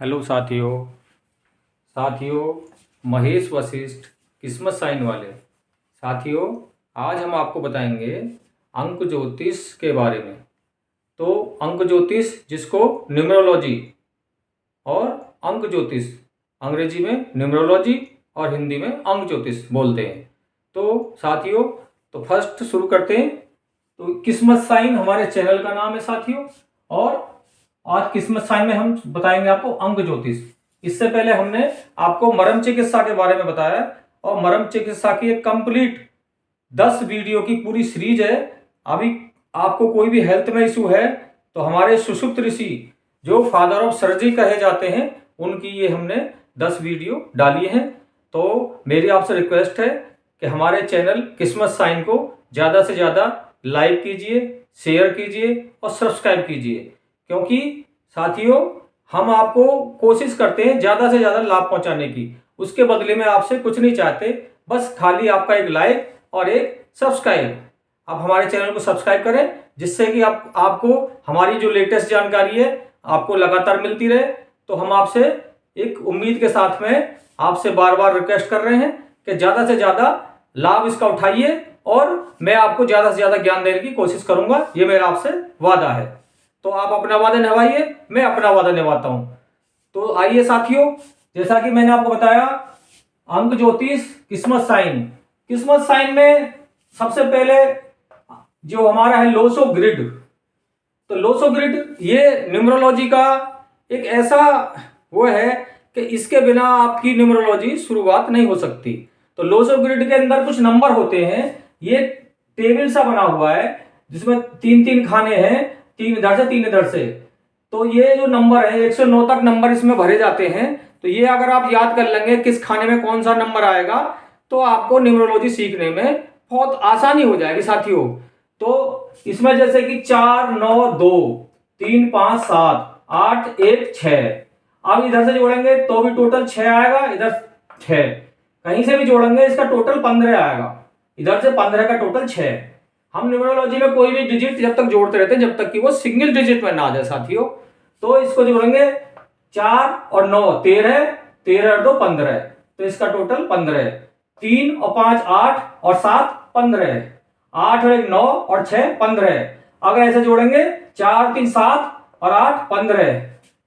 Hello साथियों महेश वशिष्ठ किस्मत sign वाले साथियों, आज हम आपको बताएंगे अंक ज्योतिष के बारे में। तो अंक ज्योतिष जिसको न्यूमरोलॉजी और अंक ज्योतिष अंग्रेजी में न्यूमरोलॉजी और हिंदी में अंक ज्योतिष बोलते हैं। तो साथियों, तो फर्स्ट शुरू करते हैं। तो किस्मत साइन हमारे चैनल का नाम है साथियों, और आज किस्मत साइन में हम बताएंगे आपको अंक ज्योतिष। इससे पहले हमने आपको मरम चिकित्सा के बारे में बताया, और मरम चिकित्सा की एक कंप्लीट 10 वीडियो की पूरी सीरीज है। अभी आपको कोई भी हेल्थ में इशू है तो हमारे सुषुप्त ऋषि जो फादर ऑफ सर्जरी कहे जाते हैं, उनकी ये हमने 10 वीडियो डाली हैं। तो मेरी आपसे रिक्वेस्ट है कि हमारे चैनल किस्मत साइन को ज़्यादा से ज़्यादा लाइक कीजिए, शेयर कीजिए और सब्सक्राइब कीजिए, क्योंकि साथियों हम आपको कोशिश करते हैं ज़्यादा से ज़्यादा लाभ पहुंचाने की। उसके बदले में आपसे कुछ नहीं चाहते, बस खाली आपका एक लाइक और एक सब्सक्राइब। आप हमारे चैनल को सब्सक्राइब करें, जिससे कि आपको हमारी जो लेटेस्ट जानकारी है आपको लगातार मिलती रहे। तो हम आपसे एक उम्मीद के साथ में आपसे बार बार रिक्वेस्ट कर रहे हैं कि ज़्यादा से ज़्यादा लाभ इसका उठाइए, और मैं आपको ज़्यादा से ज़्यादा ज्ञान देने की कोशिश करूँगा। ये मेरा आपसे वादा है। तो आप अपना वादा निभाइए, मैं अपना वादा निभाता हूं। तो आइए साथियों, जैसा कि मैंने आपको बताया अंक ज्योतिष किस्मत साइन में सबसे पहले जो हमारा है लोसो ग्रिड। तो लोसो ग्रिड ये न्यूमरोलॉजी का एक ऐसा वो है कि इसके बिना आपकी न्यूमरोलॉजी शुरुआत नहीं हो सकती। तो लोसो ग्रिड के अंदर कुछ नंबर होते हैं। ये टेबल सा बना हुआ है जिसमें 3-3 खाने हैं, 3 इधर से 3 इधर से। तो ये जो नंबर है 109 तक नंबर इसमें भरे जाते हैं। तो ये अगर आप याद कर लेंगे किस खाने में कौन सा नंबर आएगा, तो आपको न्यूमरोलॉजी सीखने में बहुत आसानी हो जाएगी साथियों। तो इसमें जैसे कि 4 9 2 3 5 7 8 1 6, अब इधर से जोड़ेंगे तो भी टोटल 6 आएगा, इधर 6, कहीं से भी जोड़ेंगे इसका टोटल 15 आएगा, इधर से 15 का टोटल 6। हम न्यूमरोलॉजी में कोई भी डिजिट जब तक जोड़ते रहते हैं जब तक कि वो सिंगल डिजिट में ना आ जाए साथियों। तो इसको जोड़ेंगे 4 और 9 13, 13 और 2 15, तो इसका टोटल 15। 3 और 5 8 और 7 15, 8 और 1 9 और 6 15। अगर ऐसे जोड़ेंगे 4 3 7 और 8 15,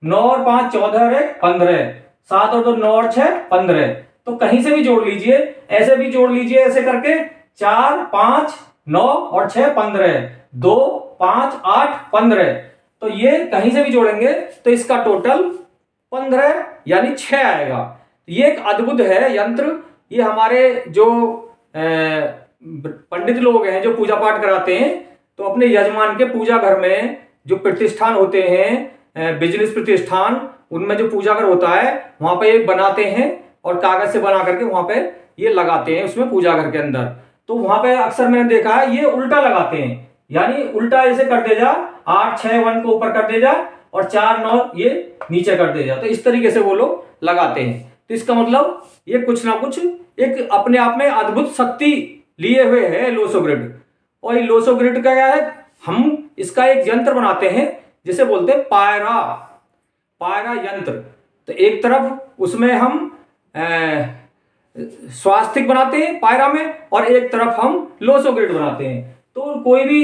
9 और 5 14 और 1 15, 7 और 2 9 और 6 15। तो कहीं से भी जोड़ लीजिए, ऐसे भी जोड़ लीजिए, ऐसे करके 4 5 9 और 6 15, 2 5 8 15। तो ये कहीं से भी जोड़ेंगे तो इसका टोटल 15 यानी 6 आएगा। ये एक अद्भुत है यंत्र। ये हमारे जो पंडित लोग हैं जो पूजा पाठ कराते हैं, तो अपने यजमान के पूजा घर में जो प्रतिष्ठान होते हैं, बिजनेस प्रतिष्ठान, उनमें जो पूजा घर होता है वहां पे ये बनाते हैं और कागज से बना करके वहां पे ये लगाते हैं उसमें पूजा घर के अंदर। तो वहां पे अक्सर मैंने देखा है ये उल्टा लगाते हैं, यानी उल्टा ऐसे कर दे जा, 8 6 1 को ऊपर कर दे जा और 4 9 ये नीचे कर दे जा। तो इस तरीके से वो लोग लगाते हैं। तो इसका मतलब ये कुछ ना कुछ एक अपने आप में अद्भुत शक्ति लिए हुए है लोसो ग्रिड। और ये लोसो ग्रिड का क्या है, हम इसका एक यंत्र बनाते हैं जिसे बोलते हैं पायरा यंत्र। तो एक तरफ उसमें हम स्वास्तिक बनाते हैं पायरा में, और एक तरफ हम लोसो ग्रिड बनाते हैं। तो कोई भी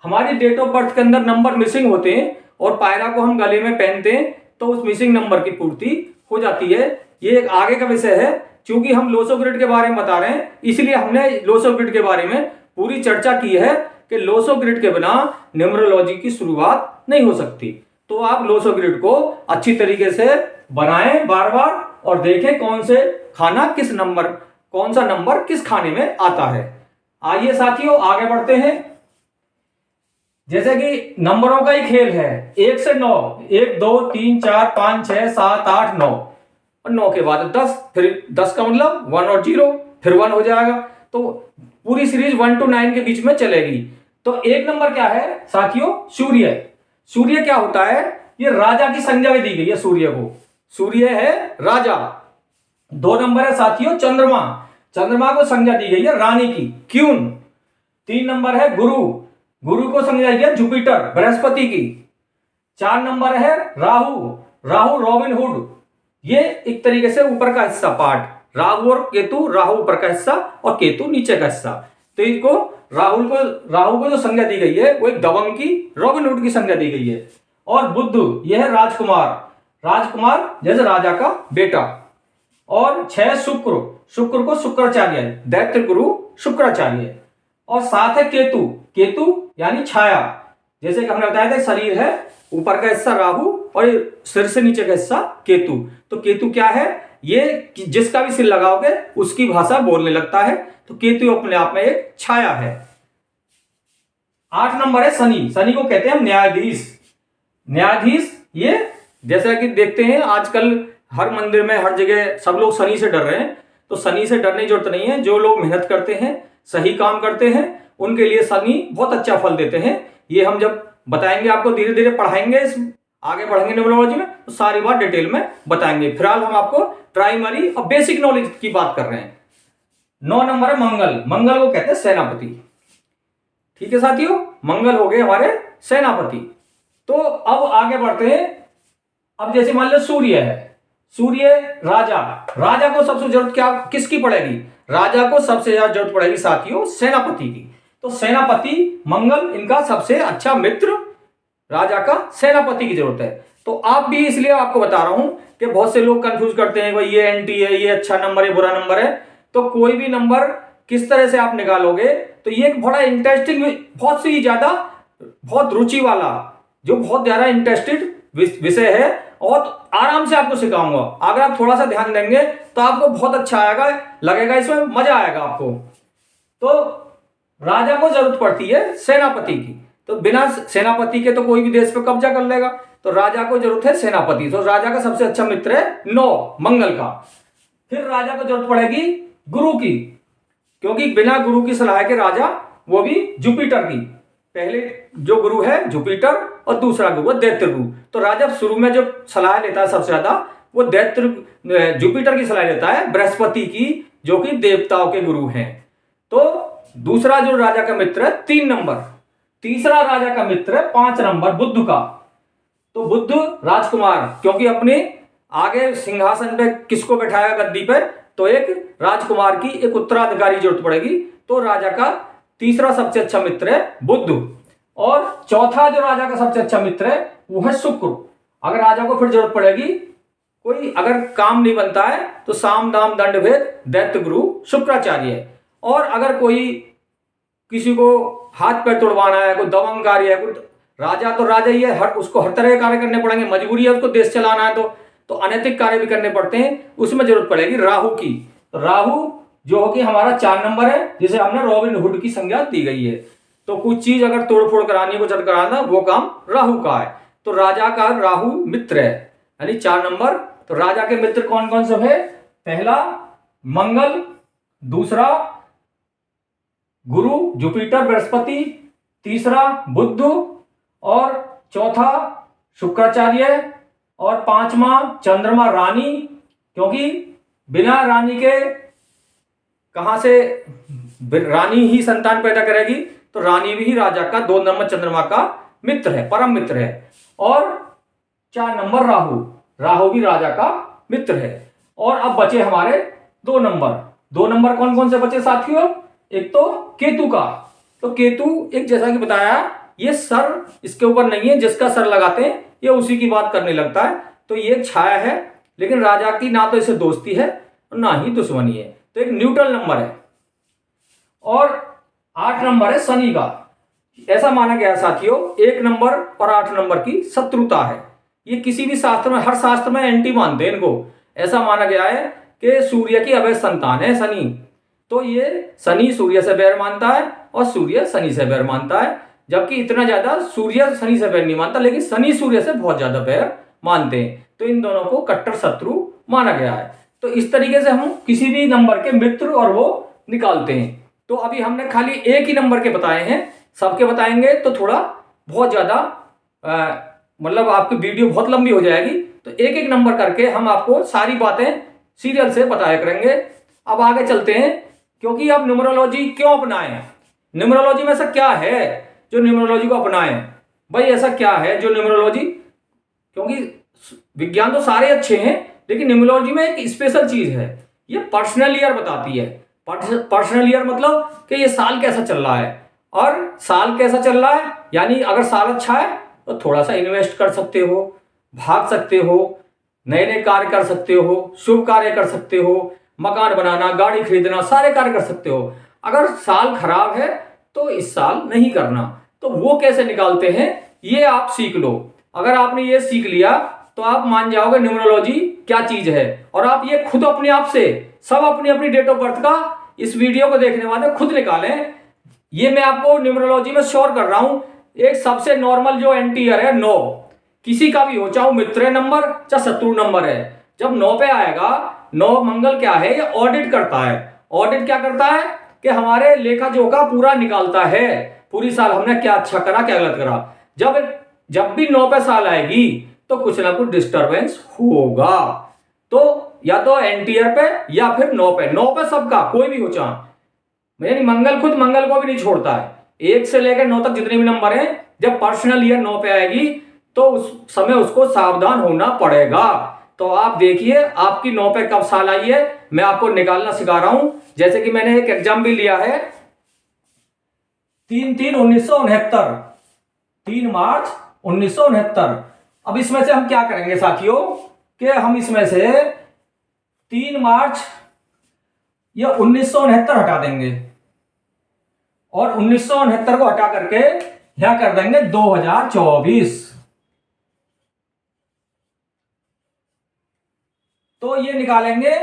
हमारी डेट ऑफ बर्थ के अंदर नंबर मिसिंग होते हैं और पायरा को हम गले में पहनते हैं तो उस मिसिंग नंबर की पूर्ति हो जाती है। ये एक आगे का विषय है। चूंकि हम लोसो ग्रिड के बारे में बता रहे हैं, इसलिए हमने लोसो ग्रिड के बारे में पूरी चर्चा की है कि लोसो ग्रिड के बिना न्यूमरोलॉजी की शुरुआत नहीं हो सकती। तो आप लोसो ग्रिड को अच्छी तरीके से बनाएं बार बार, और देखें कौन से खाना किस नंबर, कौन सा नंबर किस खाने में आता है। आइए साथियों आगे बढ़ते हैं। जैसे कि नंबरों का ही खेल है, 1 से 9, 1 2 3 4 5 6 7 8 9, और 9 के बाद 10, फिर 10 का मतलब 1 और 0, फिर 1 हो जाएगा। तो पूरी सीरीज 1 to 9 के बीच में चलेगी। तो एक नंबर क्या है साथियों, सूर्य क्या होता है, ये राजा की संज्ञा भी दी गई है सूर्य को, सूर्य है राजा। 2 नंबर है साथियों चंद्रमा को संज्ञा दी गई है रानी की, क्यून। 3 नंबर है गुरु को संज्ञा दी है जुपिटर बृहस्पति की। 4 नंबर है राहु राहु रॉबिन हुड, ये एक तरीके से ऊपर का हिस्सा पार्ट, राहु और केतु, राहु ऊपर का हिस्सा और केतु नीचे का हिस्सा। तो इनको राहु को जो संज्ञा दी गई है वो एक दबंग की, रॉबिन हुड की संज्ञा दी गई है। और बुध यह है राजकुमार, राजकुमार जैसे राजा का बेटा। और 6 शुक्र, शुक्र को शुक्राचार्य, दैत्य गुरु शुक्राचार्य। और 7 है केतु, केतु यानी छाया, जैसे कि हमने बताया था शरीर है, ऊपर का हिस्सा राहु और सिर से नीचे का हिस्सा केतु। तो केतु क्या है, ये जिसका भी सिर लगाओगे उसकी भाषा बोलने लगता है, तो केतु अपने आप में एक छाया है। 8 नंबर है शनि, शनि को कहते हैं न्यायाधीश। न्यायाधीश ये जैसा कि देखते हैं आजकल हर मंदिर में हर जगह सब लोग शनि से डर रहे हैं, तो शनि से डरने की जरूरत नहीं है। जो लोग मेहनत करते हैं, सही काम करते हैं, उनके लिए शनि बहुत अच्छा फल देते हैं। ये हम जब बताएंगे आपको, धीरे धीरे पढ़ाएंगे, आगे बढ़ेंगे न्यूमरोलॉजी में तो सारी बात डिटेल में बताएंगे। फिलहाल हम आपको प्राइमरी और बेसिक नॉलेज की बात कर रहे हैं। 9 नंबर है मंगल, मंगल को कहते हैं सेनापति। ठीक है साथियों, मंगल हो गए हमारे सेनापति। तो अब आगे बढ़ते हैं। अब जैसे मान लो सूर्य है, सूर्य राजा, राजा को सबसे जरूरत क्या किसकी पड़ेगी, राजा को सबसे ज्यादा जरूरत पड़ेगी साथियों सेनापति की। तो सेनापति मंगल इनका सबसे अच्छा मित्र, राजा का सेनापति की जरूरत है। तो आप भी, इसलिए आपको बता रहा हूं कि बहुत से लोग कंफ्यूज करते हैं भाई ये एंटी है, ये अच्छा नंबर है, बुरा नंबर है। तो कोई भी नंबर किस तरह से आप निकालोगे, तो ये एक बड़ा इंटरेस्टिंग, बहुत सी ज्यादा, बहुत रुचि वाला, जो बहुत ज्यादा इंटरेस्टेड विषय है और आराम से आपको सिखाऊंगा। अगर आप थोड़ा सा ध्यान देंगे तो आपको बहुत अच्छा आएगा, लगेगा, इसमें मजा आएगा आपको। तो राजा को जरूरत पड़ती है सेनापति की, तो बिना सेनापति के तो कोई भी देश पे कब्जा कर लेगा, तो राजा को जरूरत है सेनापति। तो राजा का सबसे अच्छा मित्र है 9 मंगल का। फिर राजा को जरूरत पड़ेगी गुरु की, क्योंकि बिना गुरु की सलाह के राजा, वो भी जुपिटर की, पहले जो गुरु है जुपिटर और दूसरा गुरु है दैत्य गुरु। तो राजा शुरू में जो सलाह लेता है सबसे ज्यादा, वो दैत्य जुपिटर की सलाह लेता है, बृहस्पति की, जो कि देवताओं के गुरु हैं। तो दूसरा जो राजा का मित्र है 3 नंबर, तीसरा राजा का मित्र है 5 नंबर बुध का। तो बुध राजकुमार, क्योंकि अपने आगे सिंहासन पे किसको बैठाया गद्दी पे, तो एक राजकुमार की एक उत्तराधिकारी जरूरत पड़ेगी। तो राजा का तीसरा सबसे अच्छा मित्र है बुध। और चौथा जो राजा का सबसे अच्छा मित्र है वो है शुक्र। अगर राजा को फिर जरूरत पड़ेगी, कोई अगर काम नहीं बनता है तो साम दाम दंड भेद दैत्य गुरु शुक्राचार्य है। और अगर कोई किसी को हाथ पैर तोड़वाना है, कोई दबंग कार्य है, कोई राजा तो राजा ही है, हर उसको हर तरह के कार्य करने पड़ेंगे, मजबूरी है उसको देश चलाना है, तो अनैतिक कार्य भी करने पड़ते हैं, उसमें जरूरत पड़ेगी राहु की। तो राहु जो कि हमारा 4 नंबर है, जिसे हमने रॉबिन हुड की संज्ञा दी गई है। तो कुछ चीज अगर तोड़फोड़ करानी, कुछ कराना, वो काम राहु का है। तो राजा का राहु मित्र है, यानी 4 नंबर। तो राजा के मित्र कौन कौन से है, पहला मंगल, दूसरा गुरु जुपिटर बृहस्पति, तीसरा बुध, और चौथा शुक्राचार्य, और 5वां चंद्रमा रानी, क्योंकि बिना रानी के कहां से, रानी ही संतान पैदा करेगी, तो रानी भी राजा का 2 नंबर चंद्रमा का मित्र है, परम मित्र है। और 4 नंबर राहु, राहु भी राजा का मित्र है। और अब बचे हमारे 2 नंबर। 2 नंबर कौन कौन से बचे साथियों, एक तो केतु का। तो केतु एक, जैसा कि बताया, ये सर इसके ऊपर नहीं है, जिसका सर लगाते हैं ये उसी की बात करने लगता है। तो ये एक छाया है, लेकिन राजा की ना तो इसे दोस्ती है और ना ही दुश्मनी है, तो एक न्यूट्रल नंबर है। और 8 नंबर है शनि का। ऐसा माना गया साथियों 1 नंबर और 8 नंबर की शत्रुता है। ये किसी भी शास्त्र में, हर शास्त्र में एंटी मानते हैं इनको। ऐसा माना गया है कि सूर्य की अवैध संतान है शनि। तो ये शनि सूर्य से बैर मानता है और सूर्य शनि से बैर मानता है, जबकि इतना ज्यादा सूर्य शनि से बैर नहीं मानता, लेकिन शनि सूर्य से बहुत ज्यादा बैर मानते हैं। तो इन दोनों को कट्टर शत्रु माना गया है। तो इस तरीके से हम किसी भी नंबर के मित्र और वो निकालते हैं। तो अभी हमने खाली एक ही नंबर के बताए हैं, सबके बताएंगे तो थोड़ा बहुत ज्यादा मतलब आपकी वीडियो बहुत लंबी हो जाएगी। तो एक एक नंबर करके हम आपको सारी बातें सीरियल से बताया करेंगे। अब आगे चलते हैं, क्योंकि आप न्यूमरोलॉजी क्यों अपनाएं, न्यूमरोलॉजी में ऐसा क्या है जो न्यूमरोलॉजी को अपनाएं। भाई ऐसा क्या है जो न्यूमरोलॉजी, क्योंकि विज्ञान तो सारे अच्छे हैं, लेकिन न्यूमरोलॉजी में एक स्पेशल चीज है, ये पर्सनल ईयर बताती है। पर्सनल ईयर मतलब कि ये साल कैसा चल रहा है, और साल कैसा चल रहा है यानी अगर साल अच्छा है तो थोड़ा सा इन्वेस्ट कर सकते हो, भाग सकते हो, नए नए कार्य कर सकते हो, शुभ कार्य कर सकते हो, मकान बनाना, गाड़ी खरीदना, सारे कार्य कर सकते हो। अगर साल खराब है तो इस साल नहीं करना। तो वो कैसे निकालते हैं ये आप सीख लो। अगर आपने ये सीख लिया तो आप मान जाओगे न्यूमरोलॉजी क्या चीज है, और आप ये खुद अपने आप से सब अपनी अपनी डेट ऑफ बर्थ का इस वीडियो को देखने वाले खुद निकालें। ये मैं आपको न्यूमरोलॉजी में श्योर कर रहा हूं। एक सबसे नॉर्मल जो एंटी ईयर है 9, किसी का भी हो, चाहे मित्र नंबर चाहे शत्रु नंबर है, जब 9 पे आएगा, 9 मंगल क्या है, ये ऑडिट करता है। ऑडिट क्या करता है कि हमारे लेखा जोखा पूरा निकालता है, पूरी साल हमने क्या अच्छा करा क्या गलत करा। जब भी 9 पे साल आएगी तो कुछ ना कुछ डिस्टरबेंस होगा। तो या तो एंटी ईयर पे या फिर 9 पे, 9 पे सबका कोई भी हो, चाहे यानी मंगल खुद मंगल को भी नहीं छोड़ता है। 1 से लेकर 9 तक जितने भी नंबर हैं, जब पर्सनल ईयर 9 पे आएगी तो उस समय उसको सावधान होना पड़ेगा। तो आप देखिए आपकी 9 पे कब साल आई है, मैं आपको निकालना सिखा रहा हूं। जैसे कि मैंने एक एग्जाम भी लिया है 3/3/1969, 3 मार्च 1969। अब इसमें से हम क्या करेंगे साथियों कि हम इसमें से 3 मार्च या 1969 हटा देंगे, और 1969 को हटा करके यहां कर देंगे 2024। तो ये निकालेंगे।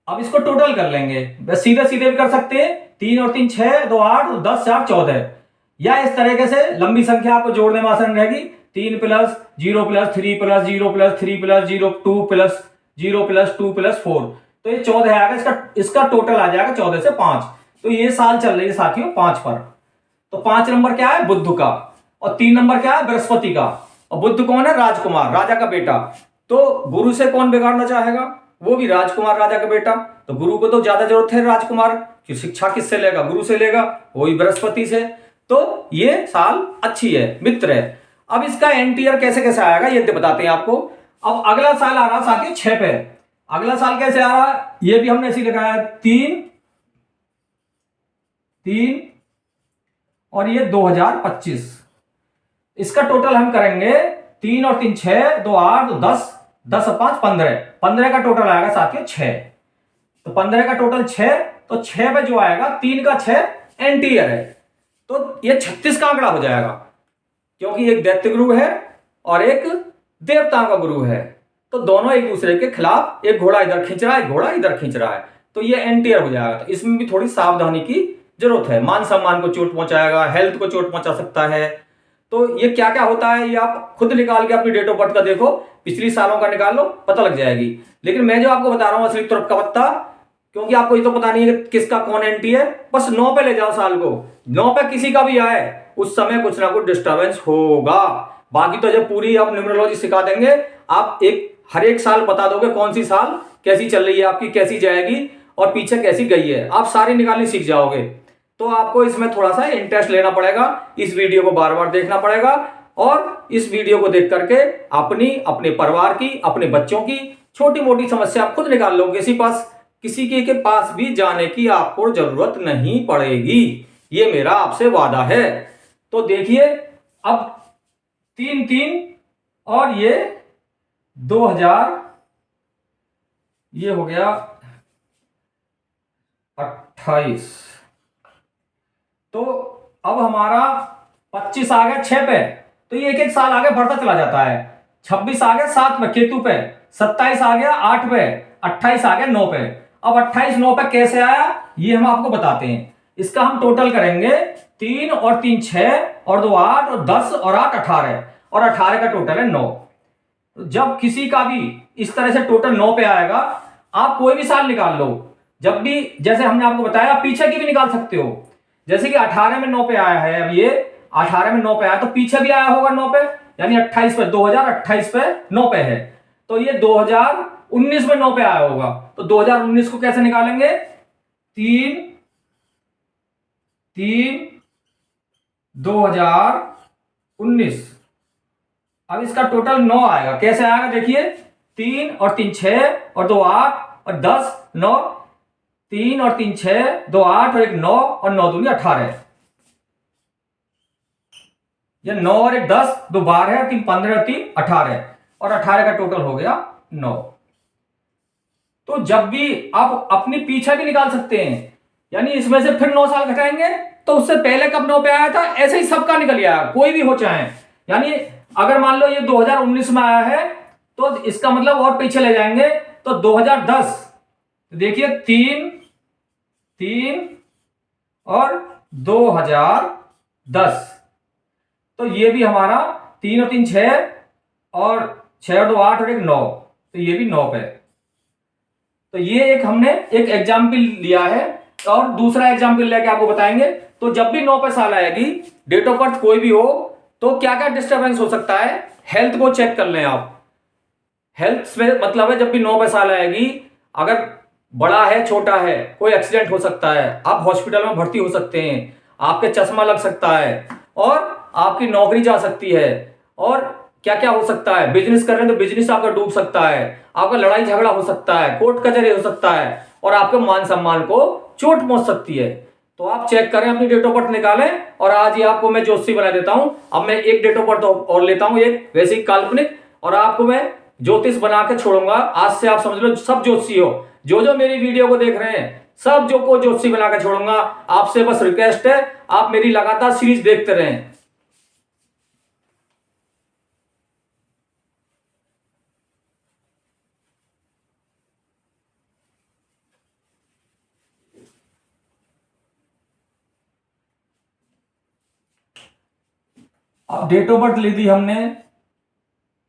अब इसको टोटल कर लेंगे, बस सीधे सीधे भी कर सकते हैं, 3 और 3 6, 2 8, 10 4 14, या इस तरीके से लंबी संख्या आपको जोड़ने में आसान रहेगी। 3 plus 0 plus 3 plus 0 plus 3 plus 0 2 plus 0 plus 2 plus 4, तो ये 14 आएगा। इसका टोटल आ जाएगा 14 से 5। तो ये साल चल रही है साथियों 5 पर। तो 5 नंबर क्या है, बुध का, और 3 नंबर क्या है, बृहस्पति का। और बुध कौन है, राजकुमार, राजा का बेटा। तो गुरु से कौन बिगाड़ना चाहेगा, वो भी राजकुमार, राजा का बेटा। तो गुरु को तो ज्यादा जरूरत है राजकुमार की, शिक्षा किससे लेगा, गुरु से लेगा, वही बृहस्पति से। तो ये साल अच्छी है, मित्र है। अब इसका एंटी ईयर कैसे कैसे आएगा ये बताते हैं आपको। अब अगला साल आ रहा साथियों 6 पे। अगला साल कैसे आ रहा है, ये भी हमने ऐसे लगाया 3 और ये 2025। इसका टोटल हम करेंगे 3 और 3 6, 2 8, 10, 10 और 5 15, 15 का टोटल आएगा साथियों 6। तो 15 का टोटल 6, तो 6 पे जो आएगा 3 का 6 एंटी ईयर है। तो ये 36 का आंकड़ा हो जाएगा, क्योंकि एक दैत्य गुरु है और एक देवताओं का गुरु है। तो दोनों एक दूसरे के खिलाफ, एक घोड़ा इधर खींच रहा है, घोड़ा इधर खींच रहा है, तो ये एंटी ईयर हो जाएगा। तो इसमें भी थोड़ी सावधानी की जरूरत है, मान सम्मान को चोट पहुंचाएगा, हेल्थ को चोट पहुंचा सकता है। तो ये क्या क्या होता है ये आप खुद निकाल के अपनी डेट ऑफ बर्थ का देखो, पिछली सालों का निकाल लो, पता लग जाएगी। लेकिन मैं जो आपको बता रहा हूं असली तुरप का पत्ता, क्योंकि आपको ये तो पता नहीं है कि किसका कौन एंटी है, बस 9 पे ले जाओ साल को। 9 पे किसी का भी आए उस समय कुछ ना कुछ डिस्टर्बेंस होगा। बाकी तो जब पूरी आप न्यूमरोलॉजी सिखा देंगे, आप हर एक साल बता दोगे कौन सी साल कैसी चल रही है आपकी, कैसी जाएगी और पीछे कैसी गई है, आप सारी निकालनी सीख जाओगे। तो आपको इसमें थोड़ा सा इंटरेस्ट लेना पड़ेगा, इस वीडियो को बार बार देखना पड़ेगा, और इस वीडियो को देख करके अपने परिवार की, अपने बच्चों की छोटी मोटी समस्या आप खुद निकाल लो। किसी के पास भी जाने की आपको जरूरत नहीं पड़ेगी, ये मेरा आपसे वादा है। तो देखिए अब 3/3 और ये 2000, ये हो गया 28। तो अब हमारा 25 आ गया 6 पे, तो ये एक एक साल आगे बढ़ता चला जाता है। 26 आ गया 7 पे केतु पे, 27 आ गया 8 पे, 28 आ गया 9 पे। अब 28 9 पे कैसे आया ये हम आपको बताते हैं। इसका हम टोटल करेंगे, 3 और 3 6, और 2 8, और 10 और 8 18, और 18 का टोटल है 9। जब किसी का भी इस तरह से टोटल 9 पे आएगा, आप कोई भी साल निकाल लो। जब भी जैसे हमने आपको बताया, पीछे की भी निकाल सकते हो। जैसे कि 18 में 9 पे आया है, अब ये 18 में 9 पे आया तो पीछे भी आया होगा 9 पे, यानी 28 पे, 2028 पे 9 पे है, तो ये 2019 में 9 पे आया होगा। तो 2019 को कैसे निकालेंगे, 3 3 2019 अब इसका टोटल 9 आएगा। कैसे आएगा देखिए, 3 और 3 6 और 2 8 और 10 9, 3 और 3 6 2 8 और 1 9 और 9 दूनी 18। ये 9 और 1 10, 2 12 और 3 15 और 3 18 और 18 का टोटल हो गया 9। तो जब भी आप अपनी पीछा भी निकाल सकते हैं, यानी इसमें से फिर 9 साल घटाएंगे तो उससे पहले कब 9 पे आया था, ऐसे ही सबका निकल गया, कोई भी हो चाहे। यानी अगर मान लो ये 2019 में आया है तो इसका मतलब और पीछे ले जाएंगे तो 2010, देखिए 3 3 और 2010, तो ये भी हमारा 3 और 3 6 और 6 और 2 8 और 1 9, तो ये भी 9 पे। तो ये एक हमने एक एग्जाम्पल लिया है और दूसरा एग्जाम्पल लेके आपको बताएंगे। तो जब भी 9 पे साल आएगी, डेट ऑफ बर्थ कोई भी हो, तो क्या क्या डिस्टर्बेंस हो सकता है, हेल्थ को चेक कर लें आप। हेल्थ में मतलब है जब भी 9 पे साल आएगी, अगर बड़ा है छोटा है, कोई एक्सीडेंट हो सकता है, आप हॉस्पिटल में भर्ती हो सकते हैं, आपके चश्मा लग सकता है और आपकी नौकरी जा सकती है, और क्या क्या हो सकता है, बिजनेस कर रहे हैं तो बिजनेस आपका डूब सकता है, आपका लड़ाई झगड़ा हो सकता है, कोर्ट कचहरी हो सकता है और आपके मान सम्मान को चोट पहुंच सकती है। तो आप चेक करें, अपनी डेट ऑफ बर्थ निकालें और आज ही आपको मैं ज्योतिषी बना देता हूं। अब मैं एक डेट ऑफ बर्थ और लेता हूं, एक वैसे ही काल्पनिक, और आपको मैं ज्योतिष बना के छोड़ूंगा। आज से आप समझ लो सब ज्योतिषी हो, जो जो मेरी वीडियो को देख रहे हैं, सब जो को ज्योतिषी बना के छोड़ूंगा। आपसे बस रिक्वेस्ट है, आप मेरी लगातार सीरीज देखते रहें। अब डेट ऑफ बर्थ ली थी हमने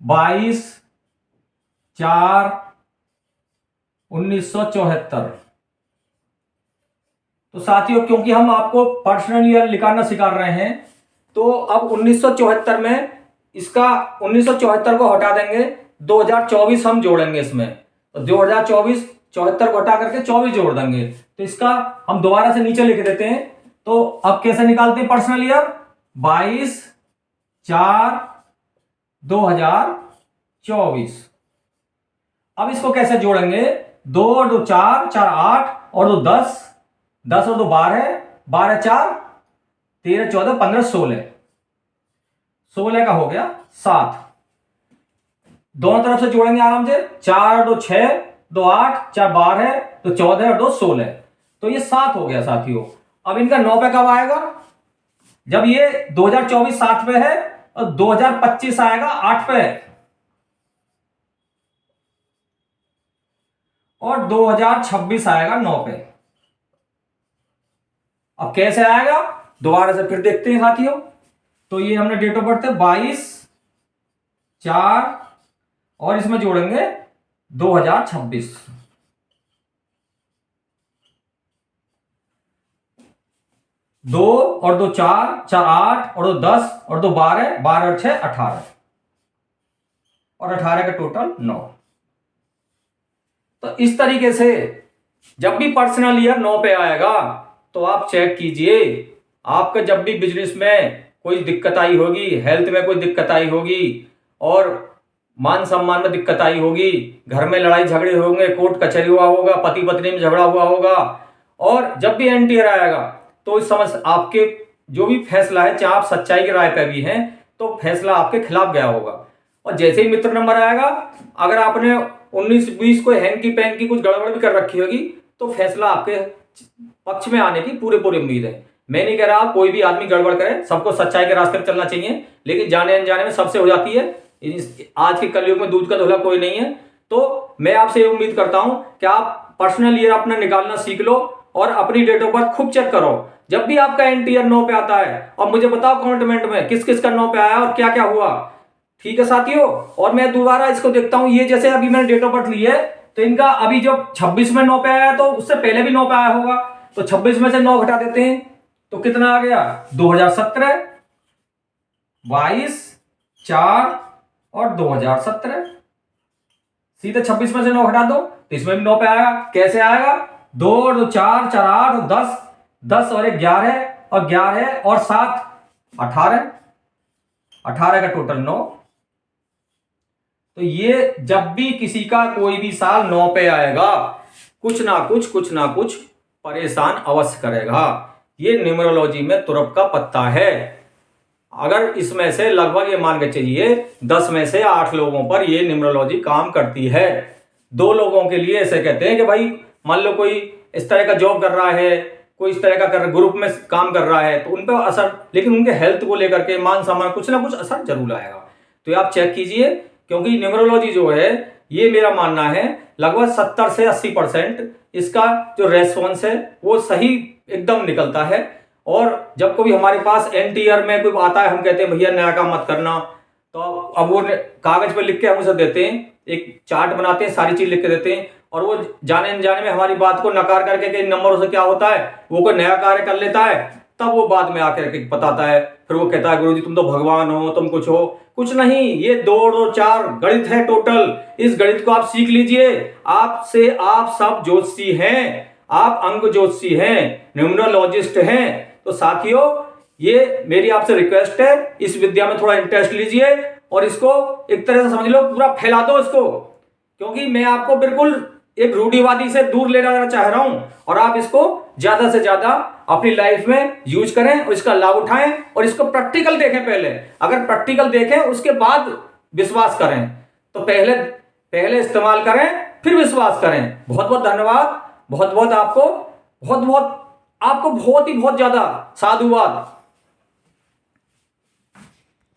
22/4/1974। तो साथियों, क्योंकि हम आपको पर्सनल ईयर निकालना सिखा रहे हैं, तो अब 1974 में इसका 1974 को हटा देंगे, 2024 हम जोड़ेंगे इसमें। तो 2024 74 को हटा करके 24 जोड़ देंगे, तो इसका हम दोबारा से नीचे लिख देते हैं। तो अब कैसे निकालते हैं पर्सनल ईयर, 22/4/2024। अब इसको कैसे जोड़ेंगे, 2 और 2 4 4 8 और 2 10, 10 और 2 12, 12 4 13 14 15 16, 16 का हो गया 7। दोनों तरफ से जोड़ेंगे आराम से, 4 और 2 6, 2 8 4 12, तो 14 और 2 16, तो ये 7 हो गया साथियों। अब इनका 9 पे कब आएगा, जब ये 2024 7 पे है और 2025 आएगा 8 पे और 2026 आएगा 9 पे। अब कैसे आएगा, दोबारा से फिर देखते हैं साथियों। तो ये हमने डेट ऑफ बर्थ है 22/4 और इसमें जोड़ेंगे 2026, 2 और 2 4 4 8 और 2 10 और 2 12, 12 और 6 18 और 18 का टोटल 9। तो इस तरीके से जब भी पर्सनल ईयर 9 पे आएगा तो आप चेक कीजिए, आपका जब भी बिजनेस में कोई दिक्कत आई होगी, हेल्थ में कोई दिक्कत आई होगी और मान सम्मान में दिक्कत आई होगी, घर में लड़ाई झगड़े होंगे, कोर्ट कचहरी हुआ होगा, पति पत्नी में झगड़ा हुआ होगा, और जब भी एंटी ईयर आएगा तो इस समय आपके जो भी फैसला है, चाहे आप सच्चाई की राय पे भी हैं, तो फैसला आपके खिलाफ गया होगा। और जैसे ही मित्र नंबर आएगा, अगर आपने 19-20 को हैंकी पैंक की कुछ गड़बड़ भी कर रखी होगी, तो फैसला आपके पक्ष में आने की पूरी उम्मीद है। मैं नहीं कह रहा कोई भी आदमी गड़बड़ करे, सबको सच्चाई के रास्ते पर चलना चाहिए, लेकिन जाने अनजाने में सबसे हो जाती है। आज के कलयुग में दूध का धुला कोई नहीं है। तो मैं आपसे ये उम्मीद करता हूं कि आप पर्सनल ईयर अपना निकालना सीख लो और अपनी डेट ऑफ बर्थ खूब चेक करो। जब भी आपका एंटी ईयर 9 पे आता है, और मुझे बताओ कमेंट में किस किस का 9 पे आया और क्या क्या हुआ। ठीक है साथियों, और मैं दोबारा इसको देखता हूं, ये जैसे अभी मैंने डेट ऑफ बर्थ ली है, तो इनका अभी जो 26 में 9 पे आया तो उससे पहले भी 9 पे आया होगा, तो 26 में से 9 घटा देते हैं तो कितना आ गया, 2017, 22, 4 और 2017। सीधे 26 में से 9 घटा दो तो इसमें भी 9 पे आएगा। कैसे आएगा, 2 और 2 4 4 8 और 10, 10 और 1 11 और 11 और 7 18, 18 का टोटल 9। तो ये जब भी किसी का कोई भी साल 9 पे आएगा कुछ ना कुछ परेशान अवश्य करेगा। ये न्यूमरोलॉजी में तुरप का पत्ता है। अगर इसमें से लगभग ये मान के चलिए 10 में से 8 लोगों पर ये न्यूमरोलॉजी काम करती है। 2 लोगों के लिए ऐसे कहते हैं कि भाई मान लो कोई इस तरह का जॉब कर रहा है, कोई इस तरह का ग्रुप में काम कर रहा है, तो उन पर असर, लेकिन उनके हेल्थ को लेकर के मान सम्मान कुछ ना कुछ असर जरूर आएगा। तो ये आप चेक कीजिए, क्योंकि न्यूमरोलॉजी जो है ये मेरा मानना है लगभग 70 से 80% इसका जो रेस्पॉन्स है वो सही एकदम निकलता है। और जब कभी हमारे पास एंटी ईयर में कोई आता है, हम कहते हैं भैया नया काम मत करना, तो अब वो कागज पे लिख के हम उसे देते हैं, एक चार्ट बनाते हैं, सारी चीज लिख के देते हैं, और वो जाने अनजाने में हमारी बात को नकार करके कि इन नंबरों से क्या होता है, वो कोई नया कार्य कर लेता है, तब वो बाद में आकर के बताता है, फिर वो कहता है गुरुजी तुम तो भगवान हो, तुम कुछ हो। कुछ नहीं, ये 2 और 4 गणित है टोटल। इस गणित को आप सीख लीजिए। आपसे आप सब ज्योतिषी हैं, आप अंक ज्योतिषी हैं, न्यूमरोलॉजिस्ट हैं। तो साथियों ये मेरी आपसे रिक्वेस्ट है, इस विद्या में थोड़ा इंटरेस्ट लीजिए और इसको एक तरह से समझ लो, पूरा फैला दो इसको, क्योंकि मैं आपको बिल्कुल एक रूढ़िवादी से दूर ले जाना चाह रहा हूं और आप इसको ज्यादा से ज्यादा अपनी लाइफ में यूज करें और इसका लाभ उठाएं और इसको प्रैक्टिकल देखें। पहले अगर प्रैक्टिकल देखें उसके बाद विश्वास करें, तो पहले पहले इस्तेमाल करें फिर विश्वास करें। बहुत बहुत धन्यवाद, बहुत बहुत आपको बहुत बहुत आपको बहुत ही बहुत ज्यादा साधुवाद।